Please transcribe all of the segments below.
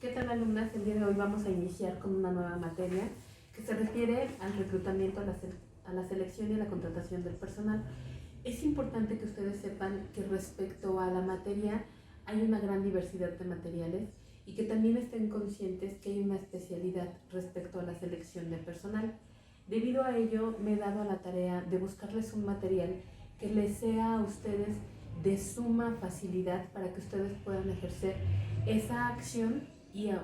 ¿Qué tal, alumnas? El día de hoy vamos a iniciar con una nueva materia que se refiere al reclutamiento, a la selección y a la contratación del personal. Es importante que ustedes sepan que respecto a la materia hay una gran diversidad de materiales y que también estén conscientes que hay una especialidad respecto a la selección de personal. Debido a ello, me he dado a la tarea de buscarles un material que les sea a ustedes de suma facilidad para que ustedes puedan ejercer esa acción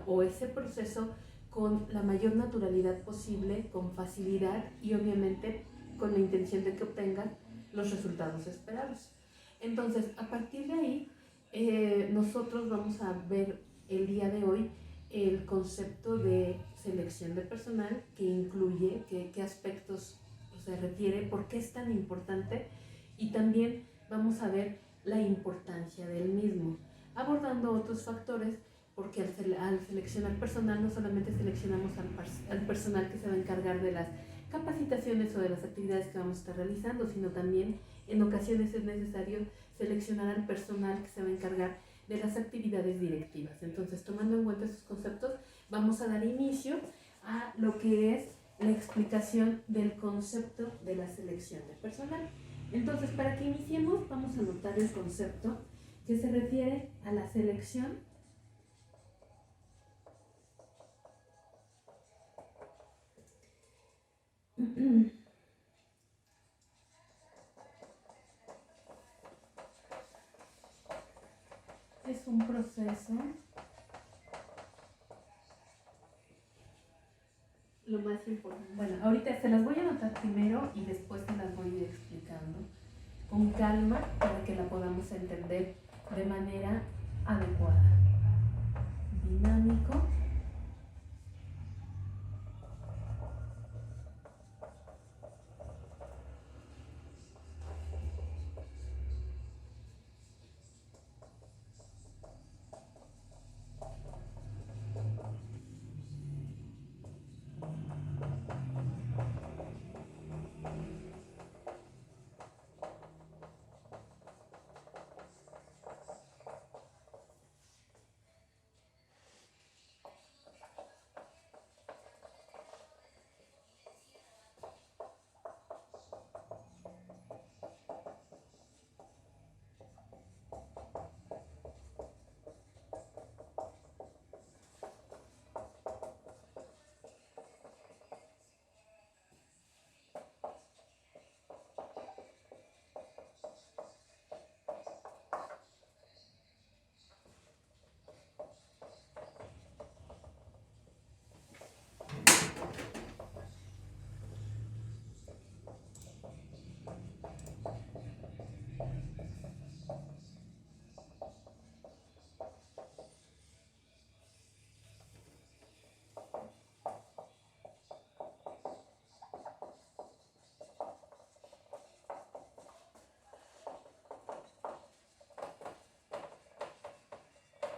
o ese proceso con la mayor naturalidad posible, con facilidad y obviamente con la intención de que obtengan los resultados esperados. Entonces, a partir de ahí, nosotros vamos a ver el día de hoy el concepto de selección de personal, que incluye qué aspectos se refiere, por qué es tan importante, y también vamos a ver la importancia del mismo, abordando otros factores, porque al seleccionar personal no solamente seleccionamos al personal que se va a encargar de las capacitaciones o de las actividades que vamos a estar realizando, sino también en ocasiones es necesario seleccionar al personal que se va a encargar de las actividades directivas. Entonces, tomando en cuenta esos conceptos, vamos a dar inicio a lo que es la explicación del concepto de la selección de personal. Entonces, para que iniciemos, vamos a anotar el concepto que se refiere a la selección es un proceso lo más importante. Bueno, ahorita se las voy a anotar primero y después se las voy a ir explicando con calma para que la podamos entender de manera adecuada. Dinámico.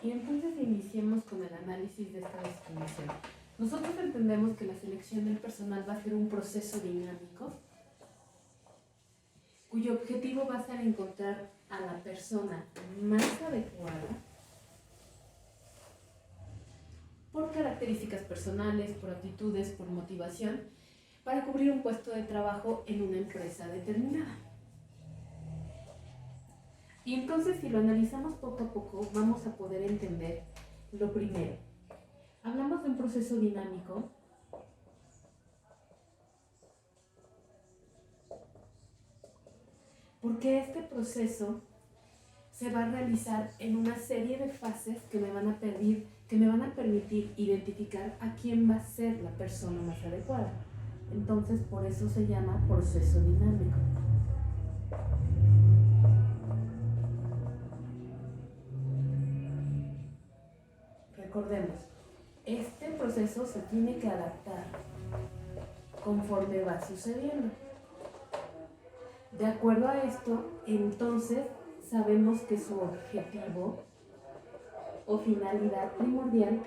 Y entonces iniciemos con el análisis de esta definición. Nosotros entendemos que la selección del personal va a ser un proceso dinámico cuyo objetivo va a ser encontrar a la persona más adecuada por características personales, por aptitudes, por motivación, para cubrir un puesto de trabajo en una empresa determinada. Y entonces, si lo analizamos poco a poco, vamos a poder entender lo primero. Hablamos de un proceso dinámico porque este proceso se va a realizar en una serie de fases que me van a permitir identificar a quién va a ser la persona más adecuada. Entonces, por eso se llama proceso dinámico. Recordemos, este proceso se tiene que adaptar conforme va sucediendo. De acuerdo a esto, entonces sabemos que su objetivo o finalidad primordial.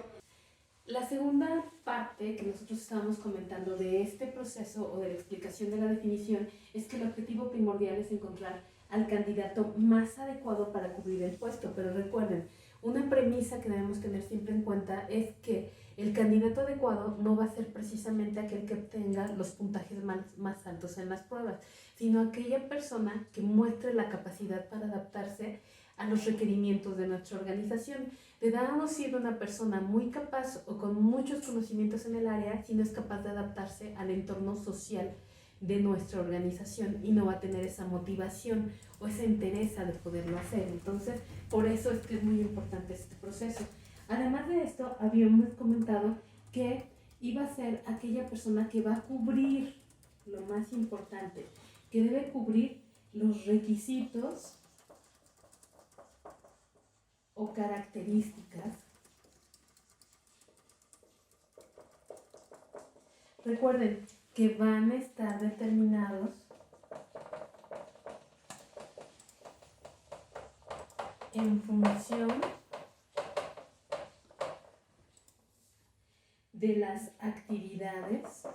La segunda parte que nosotros estábamos comentando de este proceso o de la explicación de la definición es que el objetivo primordial es encontrar al candidato más adecuado para cubrir el puesto. Pero recuerden, Una premisa que debemos tener siempre en cuenta es que el candidato adecuado no va a ser precisamente aquel que obtenga los puntajes más altos en las pruebas, sino aquella persona que muestre la capacidad para adaptarse a los requerimientos de nuestra organización. De nada nos sirve una persona muy capaz o con muchos conocimientos en el área si no es capaz de adaptarse al entorno social de nuestra organización y no va a tener esa motivación o esa interés de poderlo hacer. Entonces, por eso es que es muy importante este proceso. Además de esto, habíamos comentado que iba a ser aquella persona que va a cubrir, lo más importante, que debe cubrir los requisitos o características. Recuerden que van a estar determinados en función de las actividades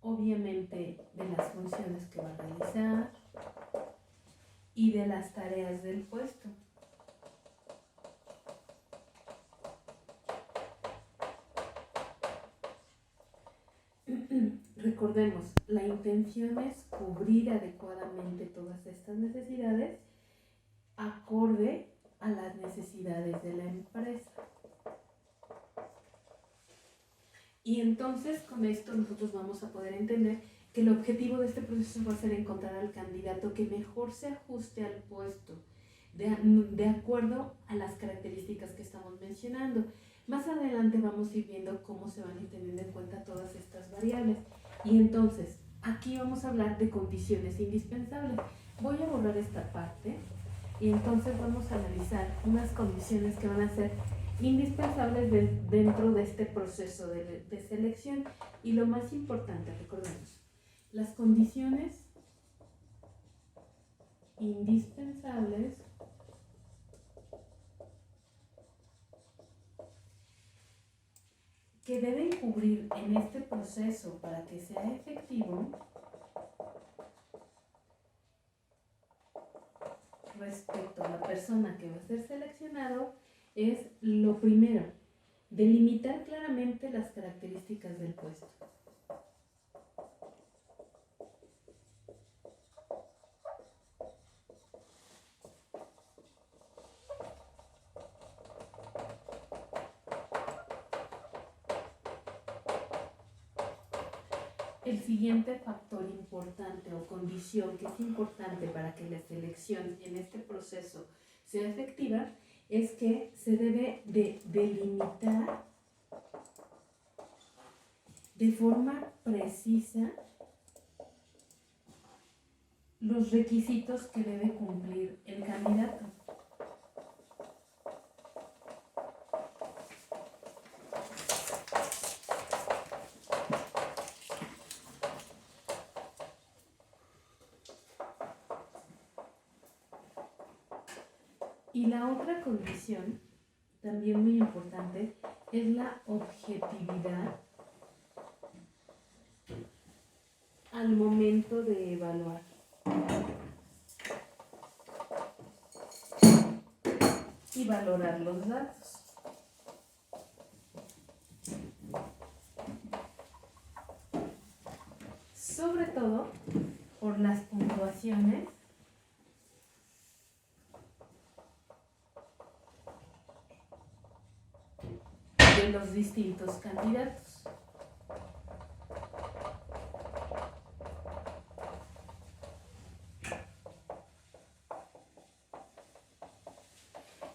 obviamente de las funciones que va a realizar y de las tareas del puesto. Recordemos, la intención es cubrir adecuadamente todas estas necesidades acorde a las necesidades de la empresa. Y entonces con esto nosotros vamos a poder entender que el objetivo de este proceso va a ser encontrar al candidato que mejor se ajuste al puesto, de acuerdo a las características que estamos mencionando. Más adelante vamos a ir viendo cómo se van a ir teniendo en cuenta todas estas variables. Y entonces, aquí vamos a hablar de condiciones indispensables. Voy a borrar esta parte y entonces vamos a analizar unas condiciones que van a ser indispensables dentro de este proceso de selección. Y lo más importante, recordemos, las condiciones indispensables que deben cubrir en este proceso para que sea efectivo respecto a la persona que va a ser seleccionado es lo primero, delimitar claramente las características del puesto. El siguiente factor importante o condición que es importante para que la selección en este proceso sea efectiva es que se debe de delimitar de forma precisa los requisitos que debe cumplir el candidato. Y la otra condición, también muy importante, es la objetividad al momento de evaluar. Y valorar los datos. Sobre todo por las puntuaciones de los distintos candidatos.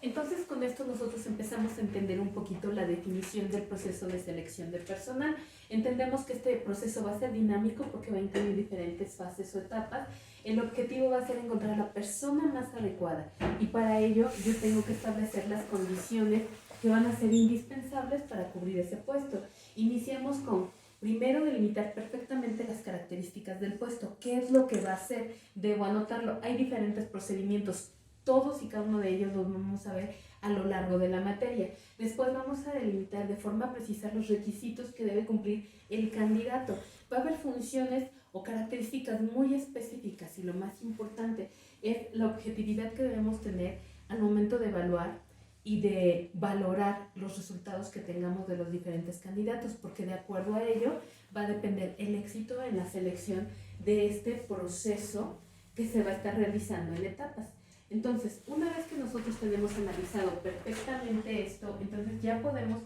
Entonces, con esto nosotros empezamos a entender un poquito la definición del proceso de selección de personal. Entendemos que este proceso va a ser dinámico porque va a incluir diferentes fases o etapas. El objetivo va a ser encontrar a la persona más adecuada y para ello yo tengo que establecer las condiciones que van a ser indispensables para cubrir ese puesto. Iniciamos con, primero, delimitar perfectamente las características del puesto. ¿Qué es lo que va a hacer? Debo anotarlo. Hay diferentes procedimientos. Todos y cada uno de ellos los vamos a ver a lo largo de la materia. Después vamos a delimitar de forma precisa los requisitos que debe cumplir el candidato. Va a haber funciones o características muy específicas, y lo más importante es la objetividad que debemos tener al momento de evaluar y de valorar los resultados que tengamos de los diferentes candidatos, porque de acuerdo a ello va a depender el éxito en la selección de este proceso que se va a estar realizando en etapas. Entonces, una vez que nosotros tenemos analizado perfectamente esto, entonces ya podemos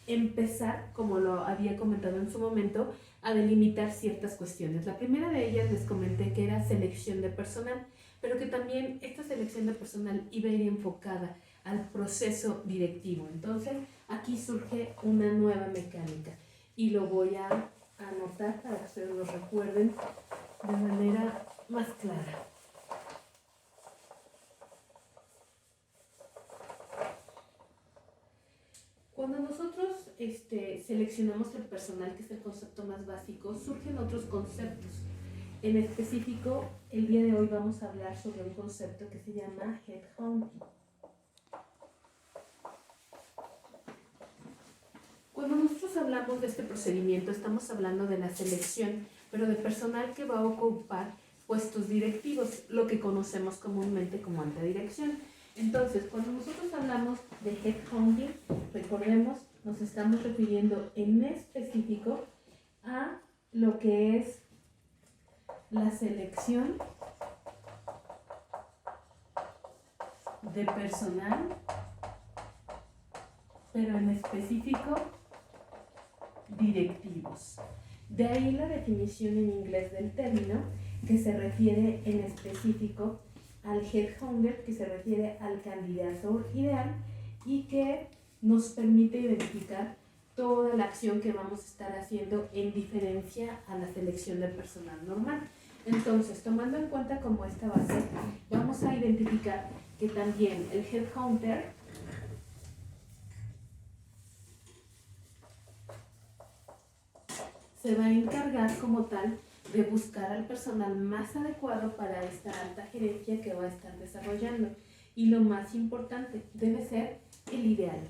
empezar, como lo había comentado en su momento, a delimitar ciertas cuestiones. La primera de ellas les comenté que era selección de personal, pero que también esta selección de personal iba a ir enfocada al proceso directivo. Entonces, aquí surge una nueva mecánica y lo voy a anotar para que ustedes lo recuerden de manera más clara. Cuando nosotros seleccionamos el personal, que es el concepto más básico, surgen otros conceptos. En específico, el día de hoy vamos a hablar sobre un concepto que se llama headhunting. Cuando nosotros hablamos de este procedimiento, estamos hablando de la selección, pero de personal que va a ocupar puestos directivos, lo que conocemos comúnmente como alta dirección. Entonces, cuando nosotros hablamos de headhunting, recordemos, nos estamos refiriendo en específico a lo que es la selección de personal, pero en específico directivos. De ahí la definición en inglés del término, que se refiere en específico al headhunter, que se refiere al candidato ideal y que nos permite identificar toda la acción que vamos a estar haciendo en diferencia a la selección del personal normal. Entonces, tomando en cuenta como esta base, vamos a identificar que también el headhunter se va a encargar como tal de buscar al personal más adecuado para esta alta gerencia que va a estar desarrollando. Y lo más importante, debe ser el ideal.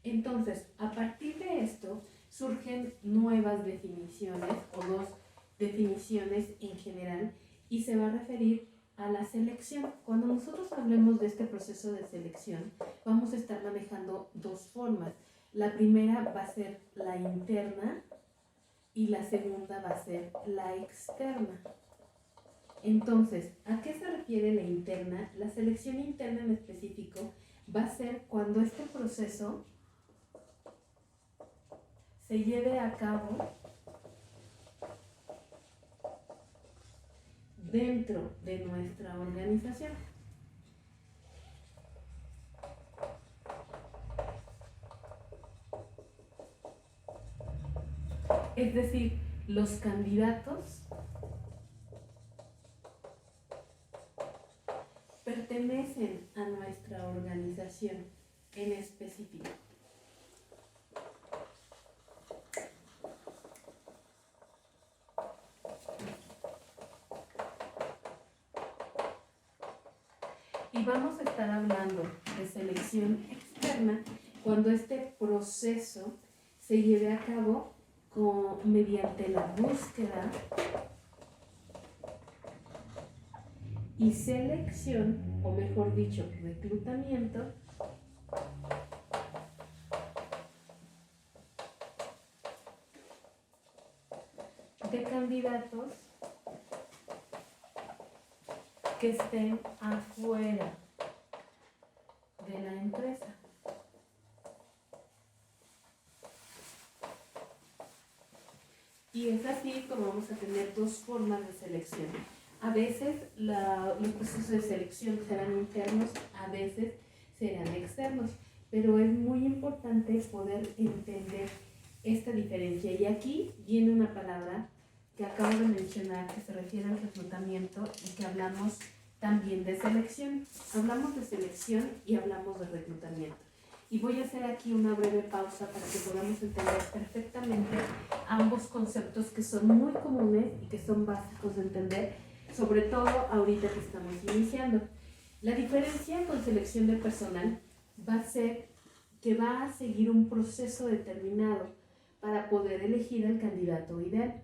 Entonces, a partir de esto, surgen nuevas definiciones o dos definiciones en general y se va a referir a la selección. Cuando nosotros hablemos de este proceso de selección, vamos a estar manejando dos formas. La primera va a ser la interna y la segunda va a ser la externa. Entonces, ¿a qué se refiere la interna? La selección interna en específico va a ser cuando este proceso se lleve a cabo dentro de nuestra organización. Es decir, los candidatos pertenecen a nuestra organización en específico. Y vamos a estar hablando de selección externa cuando este proceso se lleve a cabo mediante la búsqueda y selección, o mejor dicho, reclutamiento de candidatos que estén afuera de la empresa. Y es así como vamos a tener dos formas de selección. A veces los procesos de selección serán internos, a veces serán externos, pero es muy importante poder entender esta diferencia. Y aquí viene una palabra que acabo de mencionar que se refiere al reclutamiento y que hablamos también de selección. Hablamos de selección y hablamos de reclutamiento. Y voy a hacer aquí una breve pausa para que podamos entender perfectamente ambos conceptos que son muy comunes y que son básicos de entender, sobre todo ahorita que estamos iniciando. La diferencia con selección de personal va a ser que va a seguir un proceso determinado para poder elegir al candidato ideal.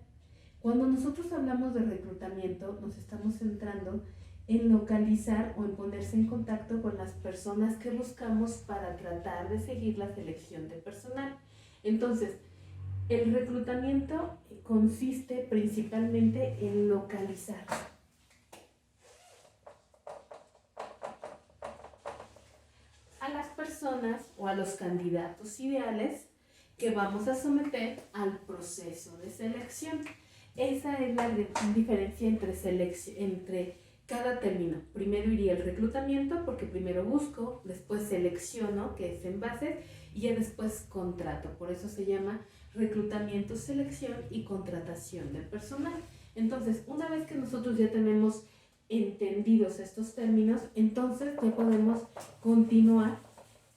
Cuando nosotros hablamos de reclutamiento, nos estamos centrando en localizar o en ponerse en contacto con las personas que buscamos para tratar de seguir la selección de personal. Entonces, el reclutamiento consiste principalmente en localizar a las personas o a los candidatos ideales que vamos a someter al proceso de selección. Esa es la diferencia entre cada término. Primero iría el reclutamiento, porque primero busco, después selecciono, que es en bases, y ya después contrato. Por eso se llama reclutamiento, selección y contratación del personal. Entonces, una vez que nosotros ya tenemos entendidos estos términos, entonces ya podemos continuar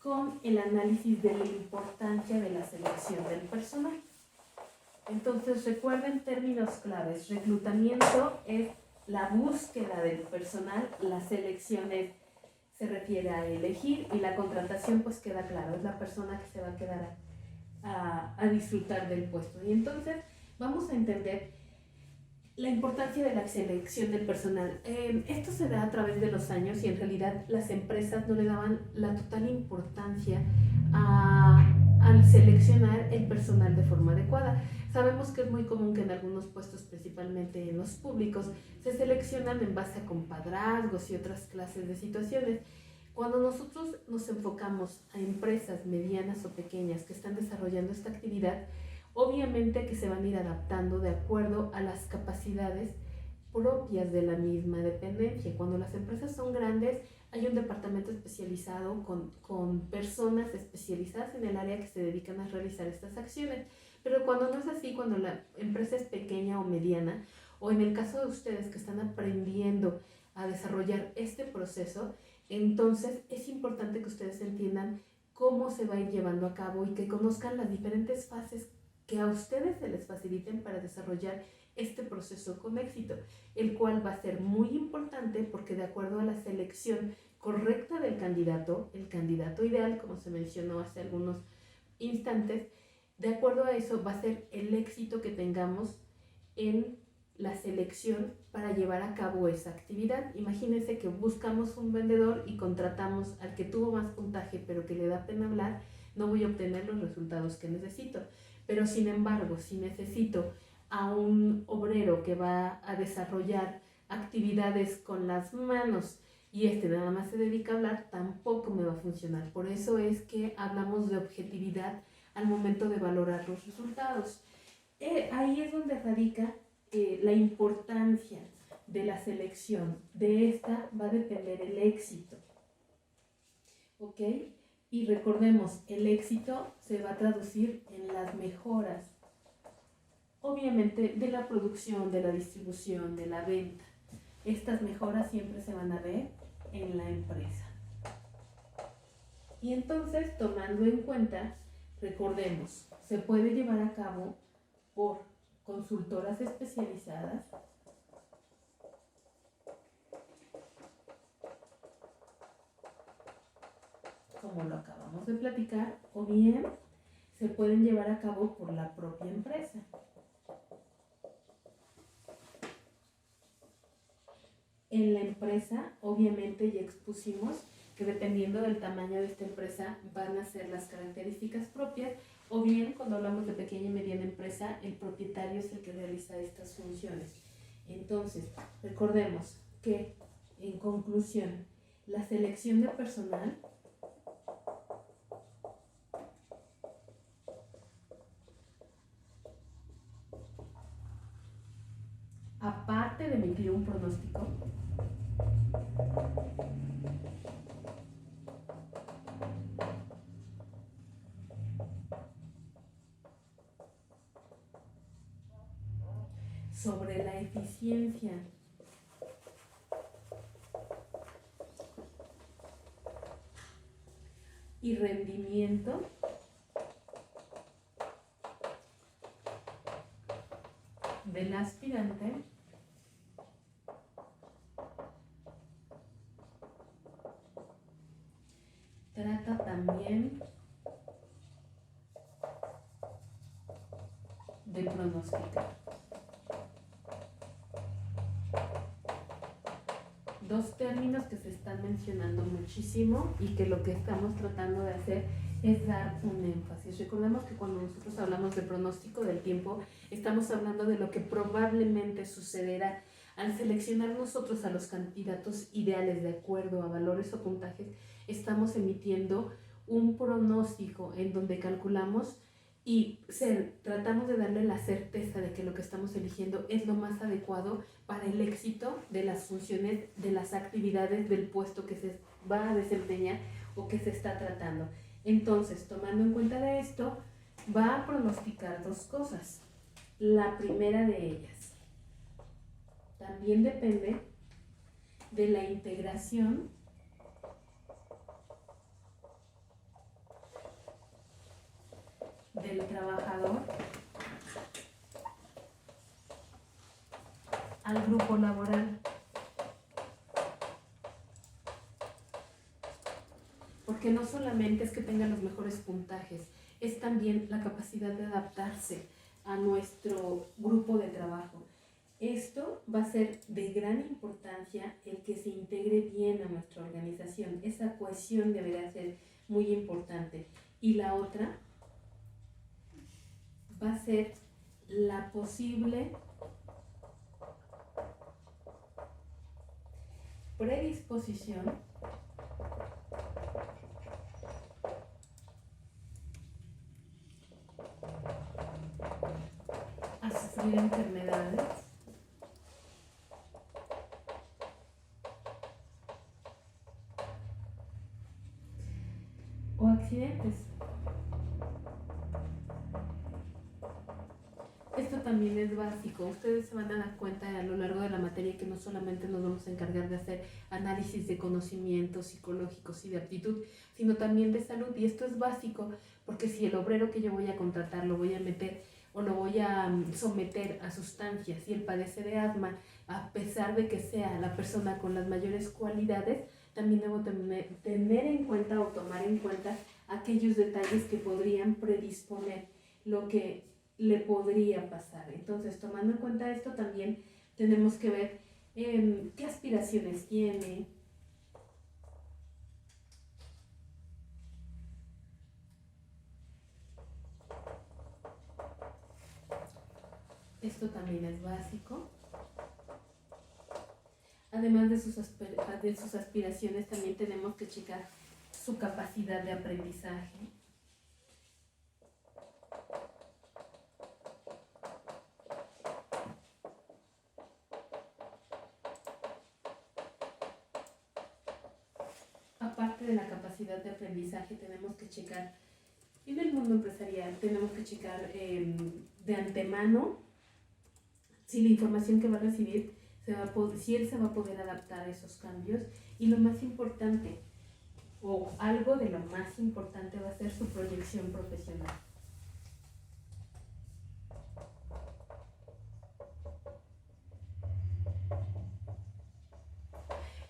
con el análisis de la importancia de la selección del personal. Entonces, recuerden términos claves. Reclutamiento es la búsqueda del personal, la selección se refiere a elegir, y la contratación pues queda claro, es la persona que se va a quedar a disfrutar del puesto. Y entonces vamos a entender la importancia de la selección del personal. Esto se da a través de los años, y en realidad las empresas no le daban la total importancia al seleccionar el personal de forma adecuada. Sabemos que es muy común que en algunos puestos, principalmente en los públicos, se seleccionan en base a compadrazgos y otras clases de situaciones. Cuando nosotros nos enfocamos a empresas medianas o pequeñas que están desarrollando esta actividad, obviamente que se van a ir adaptando de acuerdo a las capacidades propias de la misma dependencia. Cuando las empresas son grandes, hay un departamento especializado con personas especializadas en el área que se dedican a realizar estas acciones. Pero cuando no es así, cuando la empresa es pequeña o mediana, o en el caso de ustedes que están aprendiendo a desarrollar este proceso, entonces es importante que ustedes entiendan cómo se va a ir llevando a cabo y que conozcan las diferentes fases que a ustedes se les faciliten para desarrollar este proceso con éxito, el cual va a ser muy importante porque de acuerdo a la selección correcta del candidato, el candidato ideal, como se mencionó hace algunos instantes, de acuerdo a eso va a ser el éxito que tengamos en la selección para llevar a cabo esa actividad. Imagínense que buscamos un vendedor y contratamos al que tuvo más puntaje pero que le da pena hablar, no voy a obtener los resultados que necesito. Pero sin embargo, si necesito a un obrero que va a desarrollar actividades con las manos y nada más se dedica a hablar, tampoco me va a funcionar. Por eso es que hablamos de objetividad al momento de valorar los resultados. Ahí es donde radica la importancia de la selección. De esta va a depender el éxito. ¿Ok? Y recordemos, el éxito se va a traducir en las mejoras, obviamente, de la producción, de la distribución, de la venta. Estas mejoras siempre se van a ver en la empresa. Y entonces, tomando en cuenta, recordemos, se puede llevar a cabo por consultoras especializadas, como lo acabamos de platicar, o bien se pueden llevar a cabo por la propia empresa. En la empresa, obviamente, ya expusimos que dependiendo del tamaño de esta empresa van a ser las características propias, o bien cuando hablamos de pequeña y mediana empresa, el propietario es el que realiza estas funciones. Entonces, recordemos que, en conclusión, la selección de personal aparte de emitir un pronóstico, sobre la eficiencia y rendimiento del aspirante, trata también de pronosticar. Dos términos que se están mencionando muchísimo y que lo que estamos tratando de hacer es dar un énfasis. Recordemos que cuando nosotros hablamos de pronóstico del tiempo, estamos hablando de lo que probablemente sucederá. Al seleccionar nosotros a los candidatos ideales de acuerdo a valores o puntajes, estamos emitiendo un pronóstico en donde calculamos y tratamos de darle la certeza de que lo que estamos eligiendo es lo más adecuado para el éxito de las funciones, de las actividades del puesto que se va a desempeñar o que se está tratando. Entonces, tomando en cuenta de esto, va a pronosticar dos cosas. La primera de ellas también depende de la integración del trabajador al grupo laboral. Porque no solamente es que tenga los mejores puntajes, es también la capacidad de adaptarse a nuestro grupo de trabajo. Esto va a ser de gran importancia el que se integre bien a nuestra organización. Esa cohesión deberá ser muy importante. Y la otra va a ser la posible predisposición a sufrir enfermedades o accidentes. Esto también es básico. Ustedes se van a dar cuenta a lo largo de la materia que no solamente nos vamos a encargar de hacer análisis de conocimientos psicológicos y de aptitud, sino también de salud. Y esto es básico porque si el obrero que yo voy a contratar lo voy a meter o lo voy a someter a sustancias y él padece de asma, a pesar de que sea la persona con las mayores cualidades, también debo tener en cuenta o tomar en cuenta aquellos detalles que podrían predisponer lo que le podría pasar. Entonces, tomando en cuenta esto, también tenemos que ver qué aspiraciones tiene, esto también es básico. Además de sus aspiraciones, también tenemos que checar su capacidad de aprendizaje. Aparte de la capacidad de aprendizaje, tenemos que checar, en el mundo empresarial, tenemos que checar de antemano si la información que va a recibir, si él se va a poder adaptar a esos cambios. Y lo más importante, o algo de lo más importante, va a ser su proyección profesional.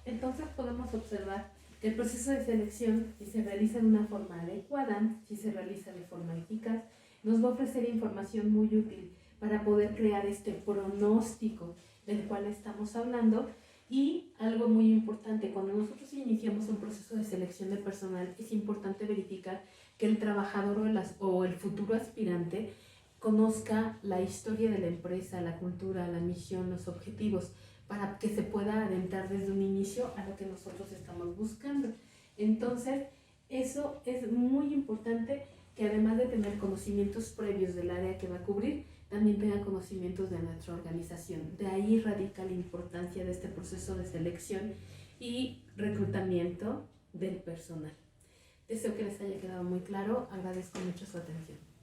Entonces podemos observar que el proceso de selección, si se realiza de una forma adecuada, si se realiza de forma eficaz, nos va a ofrecer información muy útil para poder crear este pronóstico del cual estamos hablando. Y algo muy importante, cuando nosotros iniciamos un proceso de selección de personal, es importante verificar que el trabajador o el futuro aspirante conozca la historia de la empresa, la cultura, la misión, los objetivos, para que se pueda adentrar desde un inicio a lo que nosotros estamos buscando. Entonces, eso es muy importante, que además de tener conocimientos previos del área que va a cubrir, también tenga conocimientos de nuestra organización. De ahí radica la importancia de este proceso de selección y reclutamiento del personal. Deseo que les haya quedado muy claro. Agradezco mucho su atención.